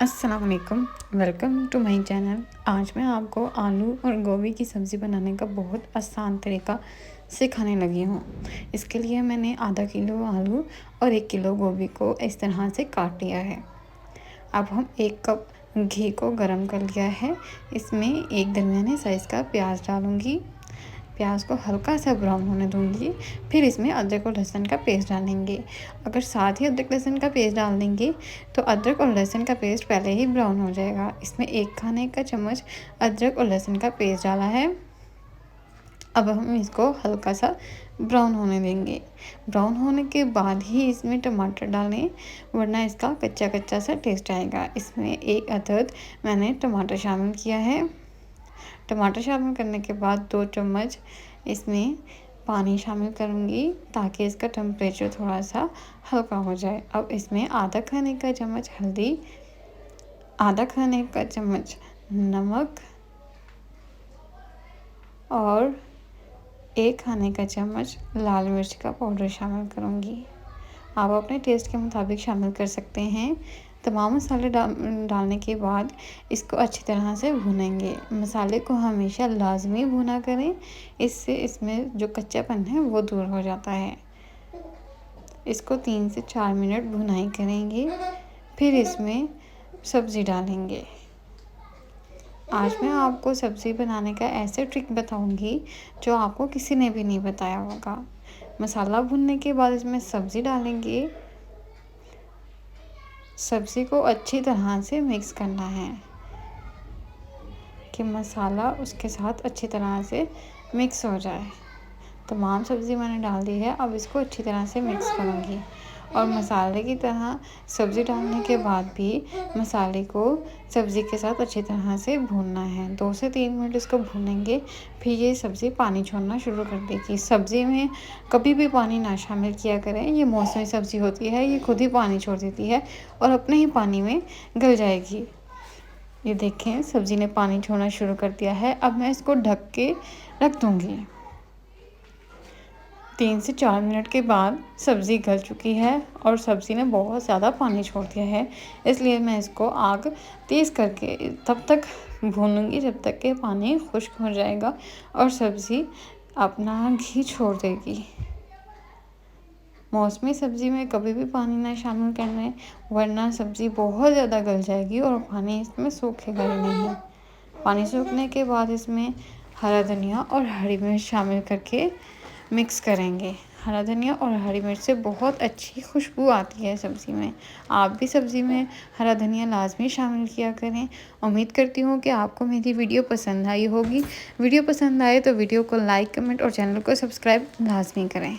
अस्सलाम वालेकुम, welcome to my channel. आज मैं आपको आलू और गोभी की सब्ज़ी बनाने का बहुत आसान तरीका सिखाने लगी हूँ। इसके लिए मैंने आधा किलो आलू और 1 किलो गोभी को इस तरह से काट लिया है। अब हम 1 कप घी को गरम कर लिया है। इसमें एक दरमियाने साइज़ का प्याज डालूँगी। प्याज को हल्का सा ब्राउन होने दूंगी। फिर इसमें अदरक और लहसुन का पेस्ट डालेंगे। अगर साथ ही अदरक लहसुन का पेस्ट डाल देंगे तो अदरक और लहसुन का पेस्ट पहले ही ब्राउन हो जाएगा। इसमें 1 खाने का चम्मच अदरक और लहसुन का पेस्ट डाला है। अब हम इसको हल्का सा ब्राउन होने देंगे। ब्राउन होने के बाद ही इसमें टमाटर डालें, वरना इसका कच्चा कच्चा सा टेस्ट आएगा। इसमें 1 अदद मैंने टमाटर शामिल किया है। टमाटर शामिल करने के बाद 2 चम्मच इसमें पानी शामिल करूँगी ताकि इसका टेम्परेचर थोड़ा सा हल्का हो जाए। अब इसमें आधा खाने का चम्मच हल्दी, आधा खाने का चम्मच नमक और 1 खाने का चम्मच लाल मिर्च का पाउडर शामिल करूँगी। आप अपने टेस्ट के मुताबिक शामिल कर सकते हैं। तमाम मसाले डालने के बाद इसको अच्छी तरह से भूनेंगे। मसाले को हमेशा लाजमी भुना करें, इससे इसमें जो कच्चापन है वो दूर हो जाता है। इसको 3 से 4 मिनट भुनाई करेंगे। फिर इसमें सब्ज़ी डालेंगे। आज मैं आपको सब्ज़ी बनाने का ऐसे ट्रिक बताऊंगी जो आपको किसी ने भी नहीं बताया होगा। मसाला भुनने के बाद इसमें सब्ज़ी डालेंगे। सब्ज़ी को अच्छी तरह से मिक्स करना है कि मसाला उसके साथ अच्छी तरह से मिक्स हो जाए। तमाम सब्ज़ी मैंने डाल दी है। अब इसको अच्छी तरह से मिक्स करूँगी और मसाले की तरह सब्ज़ी डालने के बाद भी मसाले को सब्ज़ी के साथ अच्छी तरह से भूनना है। 2 से 3 मिनट इसको भूनेंगे। फिर ये सब्ज़ी पानी छोड़ना शुरू कर देगी। सब्ज़ी में कभी भी पानी ना शामिल किया करें। ये मौसमी सब्ज़ी होती है, ये खुद ही पानी छोड़ देती है और अपने ही पानी में गल जाएगी। ये देखें, सब्ज़ी ने पानी छोड़ना शुरू कर दिया है। अब मैं इसको ढक के रख दूँगी। 3 से 4 मिनट के बाद सब्ज़ी गल चुकी है और सब्ज़ी ने बहुत ज़्यादा पानी छोड़ दिया है, इसलिए मैं इसको आग तेज़ करके तब तक भूनूंगी जब तक कि पानी खुश्क हो जाएगा और सब्ज़ी अपना घी छोड़ देगी। मौसमी सब्ज़ी में कभी भी पानी ना शामिल करना, वरना सब्ज़ी बहुत ज़्यादा गल जाएगी और पानी इसमें सूखेगा ही नहीं। पानी सूखने के बाद इसमें हरा धनिया और हरी मिर्च शामिल करके मिक्स करेंगे। हरा धनिया और हरी मिर्च से बहुत अच्छी खुशबू आती है सब्ज़ी में। आप भी सब्ज़ी में हरा धनिया लाजमी शामिल किया करें। उम्मीद करती हूँ कि आपको मेरी वीडियो पसंद आई होगी। वीडियो पसंद आए तो वीडियो को लाइक, कमेंट और चैनल को सब्सक्राइब लाजमी करें।